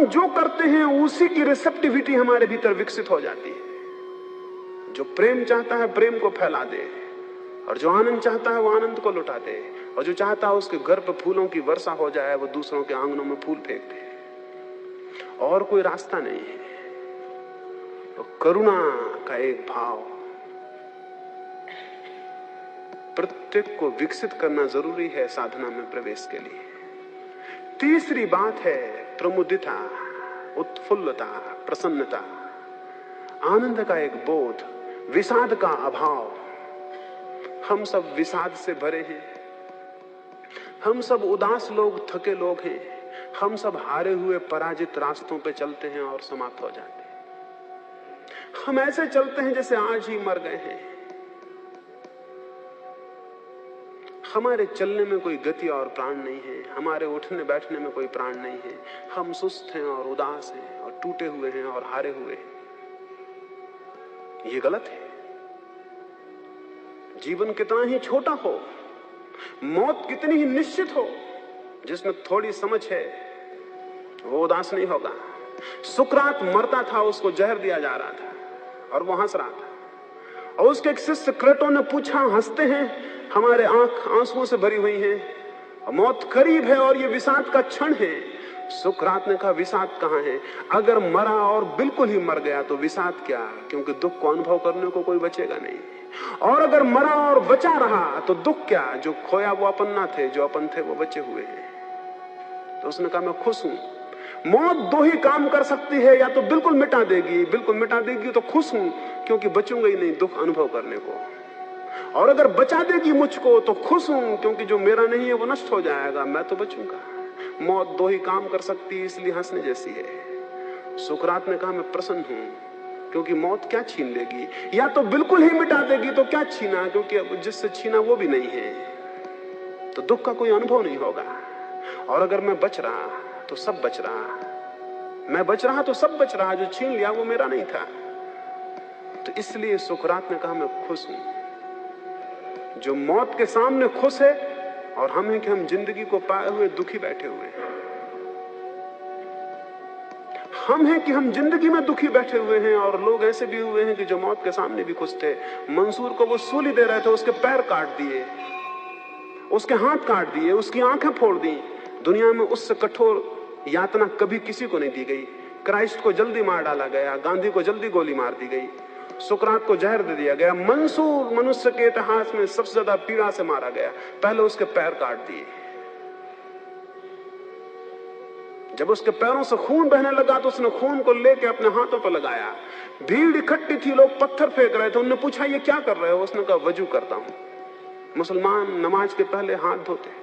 हम जो करते हैं उसी की रिसेप्टिविटी हमारे भीतर विकसित हो जाती है। जो प्रेम चाहता है प्रेम को फैला दे, और जो आनंद चाहता है वो आनंद को लुटा दे, और जो चाहता है उसके घर पर फूलों की वर्षा हो जाए वो दूसरों के आंगनों में फूल फेंक दे। और कोई रास्ता नहीं है। तो करुणा का एक भाव प्रत्येक को विकसित करना जरूरी है साधना में प्रवेश के लिए। तीसरी बात है प्रमुदिता, उत्फुल्लता, प्रसन्नता, आनंद का एक बोध, विषाद का अभाव। हम सब विषाद से भरे हैं, हम सब उदास लोग, थके लोग हैं, हम सब हारे हुए पराजित रास्तों पे चलते हैं और समाप्त हो जाते हैं। हम ऐसे चलते हैं जैसे आज ही मर गए हैं। हमारे चलने में कोई गति और प्राण नहीं है, हमारे उठने बैठने में कोई प्राण नहीं है। हम सुस्त हैं और उदास हैं और टूटे हुए हैं और हारे हुए हैं। ये गलत है। जीवन कितना ही छोटा हो, मौत कितनी ही निश्चित हो, जिसमें थोड़ी समझ है वो उदास नहीं होगा। सुकरात मरता था, उसको जहर दिया जा रहा था और वो हंस रहा था। और उसके एक शिष्य क्रेटो ने पूछा, हंसते हैं, हमारे आंख आंसुओं से भरी हुई हैं, मौत करीब है और ये विषाद का क्षण है। सुकरात ने कहा, विषाद कहाँ है? अगर मरा और बिल्कुल ही मर गया तो विषाद क्या, क्योंकि दुख को अनुभव करने को कोई बचेगा नहीं। और अगर मरा और बचा रहा तो दुख क्या, जो खोया वो अपन ना थे, जो अपन थे वो बचे हुए हैं। तो उसने कहा, मैं खुश हूं। मौत दो ही काम कर सकती है, या तो बिल्कुल मिटा देगी, बिल्कुल मिटा देगी तो खुश हूं क्योंकि बचूंगा ही नहीं दुख अनुभव करने को, और अगर बचा देगी मुझको तो खुश हूं क्योंकि जो मेरा नहीं है वो नष्ट हो जाएगा, मैं तो बचूंगा। मौत दो ही काम कर सकती है, इसलिए हंसने जैसी है। सुकरात ने कहा, मैं प्रसन्न हूं क्योंकि मौत क्या छीन लेगी, या तो बिल्कुल ही मिटा देगी तो क्या छीना, क्योंकि अब जिससे छीना वो भी नहीं है, तो दुख का कोई अनुभव नहीं होगा। और अगर मैं बच रहा तो सब बच रहा, मैं बच रहा तो सब बच रहा, जो छीन लिया वो मेरा नहीं था। तो इसलिए सुकरात ने कहा, मैं खुश हूं। जो मौत के सामने खुश है और हम हैं कि हम जिंदगी को पाए हुए दुखी बैठे हुए हैं। हम हैं कि हम जिंदगी में दुखी बैठे हुए हैं, और लोग ऐसे भी हुए हैं कि जो मौत के सामने भी खुश थे। मंसूर को वो सूली दे रहे थे, उसके पैर काट दिए, उसके हाथ काट दिए, उसकी आंखें फोड़ दी। दुनिया में उससे कठोर यातना कभी किसी को नहीं दी गई। क्राइस्ट को जल्दी मार डाला गया, गांधी को जल्दी गोली मार दी गई, सुकरात को जहर दे दिया गया। मंसूर मनुष्य के इतिहास में सबसे ज्यादा पीड़ा से मारा गया, पहले उसके पैर काट दिए। जब उसके पैरों से खून बहने लगा तो उसने खून को लेकर अपने हाथों पर लगाया। भीड़ इकट्ठी थी, लोग पत्थर फेंक रहे थे। उन्होंने पूछा, ये क्या कर रहे हो? उसने कहा, वजू करता हूं। मुसलमान नमाज के पहले हाथ धोते।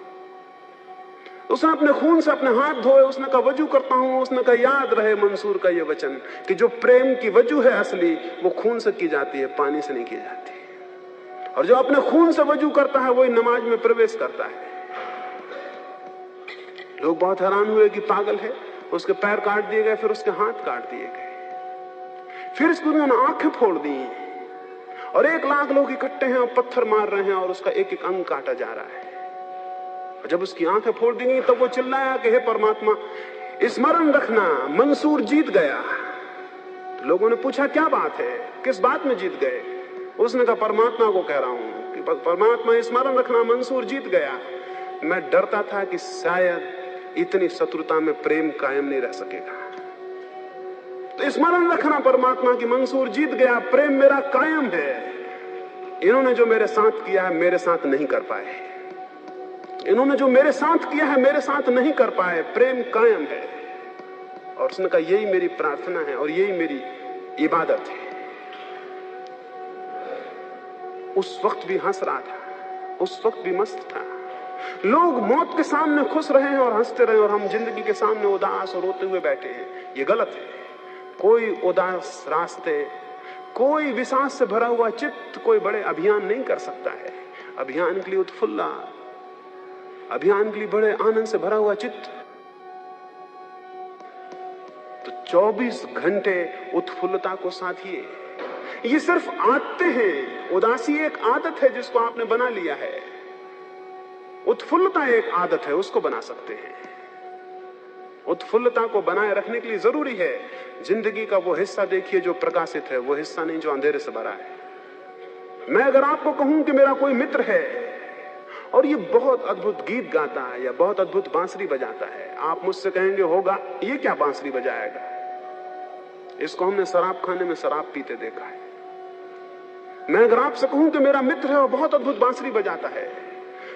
उसने अपने खून से अपने हाथ धोए। उसने कहा, वजू करता हूं। उसने कहा, याद रहे मंसूर का ये वचन कि जो प्रेम की वजू है असली, वो खून से की जाती है, पानी से नहीं की जाती। और जो अपने खून से वजू करता है वही नमाज में प्रवेश करता है। लोग बहुत हैरान हुए कि पागल है। उसके पैर काट दिए गए, फिर उसके हाथ काट दिए गए, फिर इसको उन्होंने आंखें फोड़ दी, और 1 लाख लोग इकट्ठे हैं और पत्थर मार रहे हैं, और उसका एक एक अंग काटा जा रहा है। और जब उसकी आंखें फोड़ दी गई तब वो चिल्लाया कि हे परमात्मा, स्मरण रखना, मंसूर जीत गया। तो लोगों ने पूछा, क्या बात है, किस बात में जीत गए? उसने कहा, परमात्मा को कह रहा हूं कि परमात्मा स्मरण रखना, मंसूर जीत गया। मैं डरता था कि शायद इतनी शत्रुता में प्रेम कायम नहीं रह सकेगा, तो स्मरण रखना परमात्मा की मंसूर जीत गया, प्रेम मेरा कायम है। इन्होंने जो मेरे साथ किया है मेरे साथ नहीं कर पाए, इन्होंने जो मेरे साथ किया है मेरे साथ नहीं कर पाए, प्रेम कायम है। और उसने कहा, यही मेरी प्रार्थना है और यही मेरी इबादत है। उस वक्त भी हंस रहा था, उस वक्त भी मस्त था। लोग मौत के सामने खुश रहे हैं और हंसते रहे, और हम जिंदगी के सामने उदास और रोते हुए बैठे हैं। ये गलत है। कोई उदास रास्ते, कोई विषाद से भरा हुआ चित्त कोई बड़े अभियान नहीं कर सकता है। अभियान के लिए उत्फुल्ला, अभियान के लिए बड़े आनंद से भरा हुआ चित्त, तो 24 घंटे उत्फुल्लता को साथिए। ये सिर्फ आदतें हैं। उदासी एक आदत है जिसको आपने बना लिया है। उत्फुल्लता एक आदत है, उसको बना सकते हैं। उत्फुल्लता को बनाए रखने के लिए जरूरी है जिंदगी का वो हिस्सा देखिए जो प्रकाशित है, वो हिस्सा नहीं जो अंधेरे से भरा है। मैं अगर आपको कहूं कि मेरा कोई मित्र है और ये बहुत अद्भुत गीत गाता है या बहुत अद्भुत बांसुरी बजाता है, आप मुझसे कहेंगे होगा ये क्या बांसुरी बजाएगा, इसको हमने शराब खाने में शराब पीते देखा है। मैं अगर आपसे कहूं कि मेरा मित्र है और बहुत अद्भुत बांसुरी बजाता है,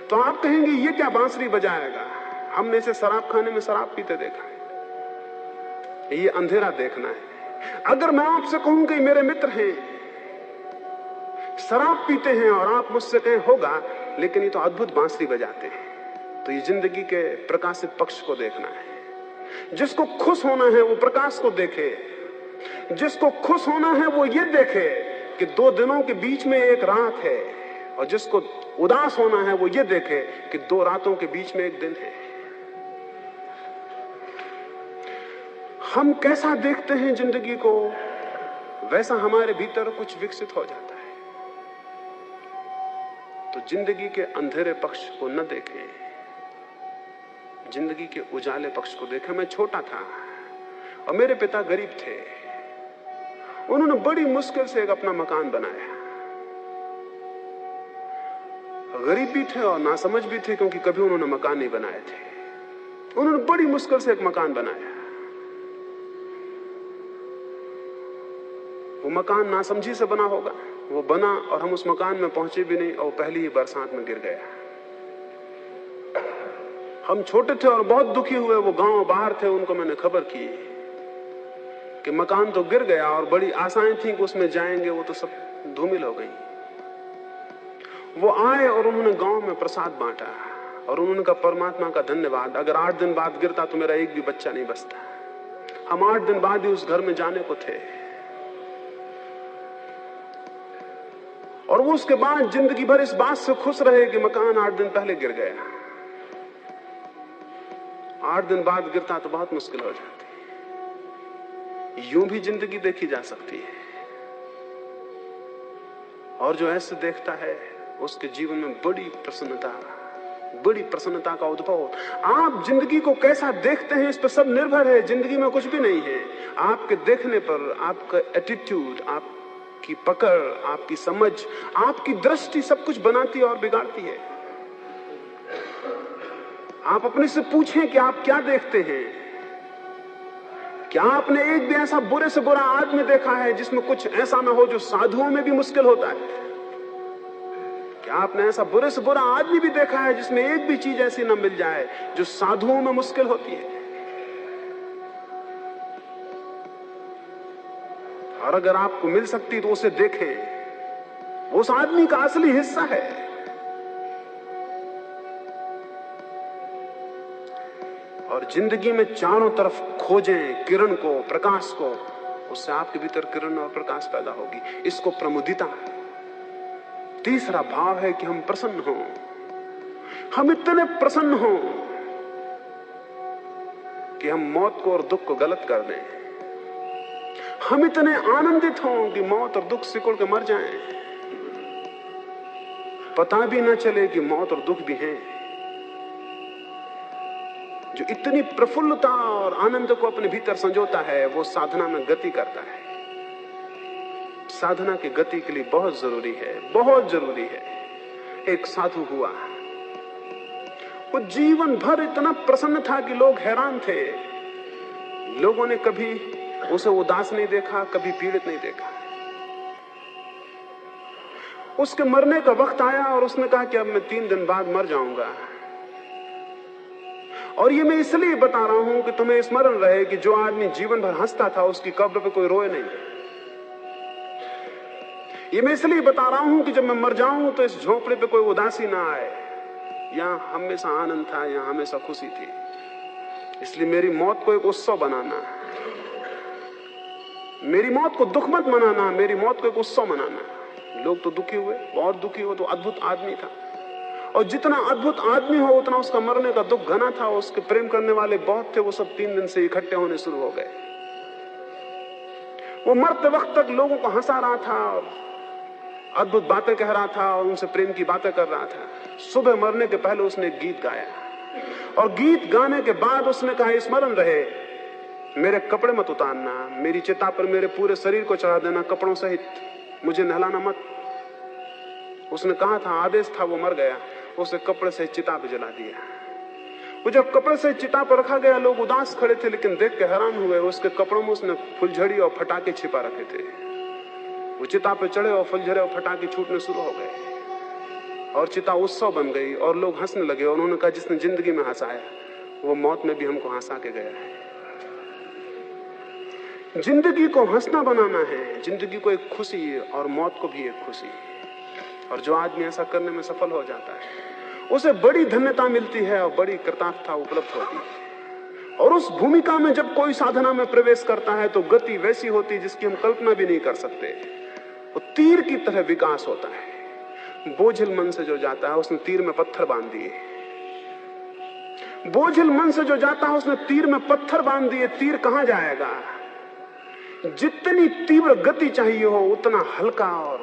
तो आप कहेंगे ये क्या बांसुरी बजाएगा, हमने इसे शराब खाने में शराब पीते देखा है। ये अंधेरा देखना है। अगर मैं आपसे कहूं कि मेरे मित्र हैं, शराब पीते हैं, और आप मुझसे कहें होगा लेकिन ये तो अद्भुत बांसुरी बजाते हैं, तो ये जिंदगी के प्रकाशित पक्ष को देखना है। जिसको खुश होना है वो प्रकाश को देखे, जिसको खुश होना है वो ये देखे कि 2 दिनों के बीच में एक रात है, और जिसको उदास होना है वो ये देखे कि 2 रातों के बीच में एक दिन है। हम कैसा देखते हैं जिंदगी को, वैसा हमारे भीतर कुछ विकसित हो जाता है। तो जिंदगी के अंधेरे पक्ष को न देखें, जिंदगी के उजाले पक्ष को देखें। मैं छोटा था और मेरे पिता गरीब थे। उन्होंने बड़ी मुश्किल से एक अपना मकान बनाया। गरीब भी थे और नासमझ भी थे, क्योंकि कभी उन्होंने मकान नहीं बनाए थे। उन्होंने बड़ी मुश्किल से एक मकान बनाया। वो मकान नासमझी से बना होगा, वो बना और हम उस मकान में पहुंचे भी नहीं, और पहली ही बरसात में गिर गया। हम छोटे थे और बहुत दुखी हुए। वो गांव बाहर थे, उनको मैंने खबर की कि मकान तो गिर गया, और बड़ी आशाएं थी कि उसमें जाएंगे, वो तो सब धूमिल हो गई। वो आए और उन्होंने गांव में प्रसाद बांटा, और उन्होंने कहा परमात्मा का धन्यवाद, अगर 8 दिन बाद गिरता तो मेरा एक भी बच्चा नहीं बचता। हम 8 दिन बाद ही उस घर में जाने को थे, और वो उसके बाद जिंदगी भर इस बात से खुश रहे कि मकान 8 दिन पहले गिर गया। 8 दिन बाद गिरता तो बहुत मुश्किल हो जाती। यूं भी जिंदगी देखी जा सकती है, और जो ऐसे देखता है उसके जीवन में बड़ी प्रसन्नता का उद्भव। आप जिंदगी को कैसा देखते हैं इस पर सब निर्भर है। जिंदगी में कुछ भी नहीं है, आपके देखने पर, आपका एटीट्यूड, आपकी पकड़, आपकी समझ, आपकी दृष्टि सब कुछ बनाती है और बिगाड़ती है। आप अपने से पूछें कि आप क्या देखते हैं। क्या आपने एक भी ऐसा बुरे से बुरा आदमी देखा है जिसमें कुछ ऐसा ना हो जो साधुओं में भी मुश्किल होता है? क्या आपने ऐसा बुरे से बुरा आदमी भी देखा है जिसमें एक भी चीज ऐसी ना मिल जाए जो साधुओं में मुश्किल होती है? और अगर आपको मिल सकती तो उसे देखें, वो उस आदमी का असली हिस्सा है। और जिंदगी में चारों तरफ खोजें किरण को, प्रकाश को, उससे आपके भीतर किरण और प्रकाश पैदा होगी। इसको प्रमुदिता। तीसरा भाव है कि हम प्रसन्न हों। हम इतने प्रसन्न हों कि हम मौत को और दुख को गलत कर दें। हम इतने आनंदित हों कि मौत और दुख सिकुड़ के मर जाएं, पता भी न चले कि मौत और दुख भी हैं। जो इतनी प्रफुल्लता और आनंद को अपने भीतर संजोता है, वो साधना में गति करता है। साधना की गति के लिए बहुत जरूरी है, बहुत जरूरी है। एक साधु हुआ, वो जीवन भर इतना प्रसन्न था कि लोग हैरान थे। लोगों ने कभी उसे उदास नहीं देखा, कभी पीड़ित नहीं देखा। उसके मरने का वक्त आया और उसने कहा कि अब मैं 3 दिन बाद मर जाऊंगा। और ये मैं इसलिए बता रहा हूं कि तुम्हें स्मरण रहे कि जो आदमी जीवन भर हंसता था उसकी कब्र पे कोई रोए नहीं। ये मैं इसलिए बता रहा हूं कि जब मैं मर जाऊं तो इस झोंपड़े पे कोई उदासी ना आए। यहां हमेशा आनंद था, यहां हमेशा खुशी थी। इसलिए मेरी मौत को एक उत्सव बनाना, मेरी मौत को दुख मत मनाना, मेरी मौत को एक उत्सव मनाना। लोग तो दुखी हुए, बहुत दुखी हुए। तो अद्भुत आदमी था, और जितना अद्भुत आदमी हो उतना उसका मरने का दुख घना था। उसके प्रेम करने वाले बहुत थे, वो सब 3 दिन से इकट्ठे होने शुरू हो गए। वो मरते वक्त तक लोगों को हंसा रहा था और अद्भुत बातें कह रहा था और उनसे प्रेम की बातें कर रहा था। सुबह मरने के पहले उसने एक गीत गाया। और गीत गाने के बाद उसने कहा, स्मरण रहे मेरे कपड़े मत उतारना, मेरी चिता पर मेरे पूरे शरीर को चढ़ा देना कपड़ों सहित, मुझे नहलाना मत। उसने कहा था, आदेश था, वो मर गया, उसे कपड़े से चिता पे जला दिया। वो जब कपड़े से चिता पर रखा गया, लोग उदास खड़े थे, लेकिन देख के हैरान हुए, उसके कपड़ों में उसने फुलझड़ी और फटाके छिपा रखे थे। वो चिता पे चढ़े और फुलझड़े और फटाके छूटने शुरू हो गए और चिता उत्सव बन गई और लोग हंसने लगे। और उन्होंने कहा, जिसने जिंदगी में हंसाया वो मौत में भी हमको हंसा के गया है। जिंदगी को हंसना बनाना है, जिंदगी को एक खुशी और मौत को भी एक खुशी। और जो आदमी ऐसा करने में सफल हो जाता है उसे बड़ी धन्यता मिलती है और बड़ी कृतार्थता उपलब्ध होती है। और उस भूमिका में जब कोई साधना में प्रवेश करता है तो गति वैसी होती है जिसकी हम कल्पना भी नहीं कर सकते। वो तीर की तरह विकास होता है। बोझिल मन से जो जाता है उसने तीर में पत्थर बांध दिए। बोझिल मन से जो जाता है उसने तीर में पत्थर बांध दिए। तीर कहां जाएगा? जितनी तीव्र गति चाहिए हो उतना हल्का और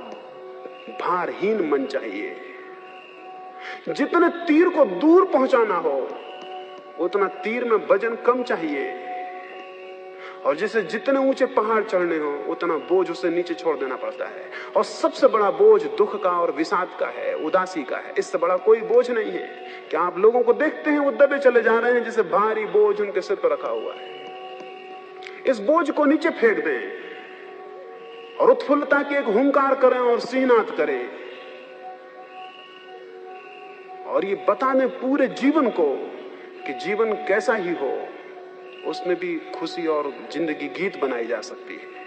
भारहीन मन चाहिए। जितने तीर को दूर पहुंचाना हो उतना तीर में वजन कम चाहिए। और जिसे जितने ऊंचे पहाड़ चढ़ने हो उतना बोझ उसे नीचे छोड़ देना पड़ता है। और सबसे बड़ा बोझ दुख का और विषाद का है, उदासी का है। इससे बड़ा कोई बोझ नहीं है। क्या आप लोगों को देखते हैं वो दबे चले जा रहे हैं जैसे भारी बोझ उनके सिर पर रखा हुआ है। इस बोझ को नीचे फेंक दें और उत्फुल्लता की एक हुंकार करें और सिंहनाद करें और ये बता दें पूरे जीवन को कि जीवन कैसा ही हो उसमें भी खुशी और जिंदगी गीत बनाई जा सकती है।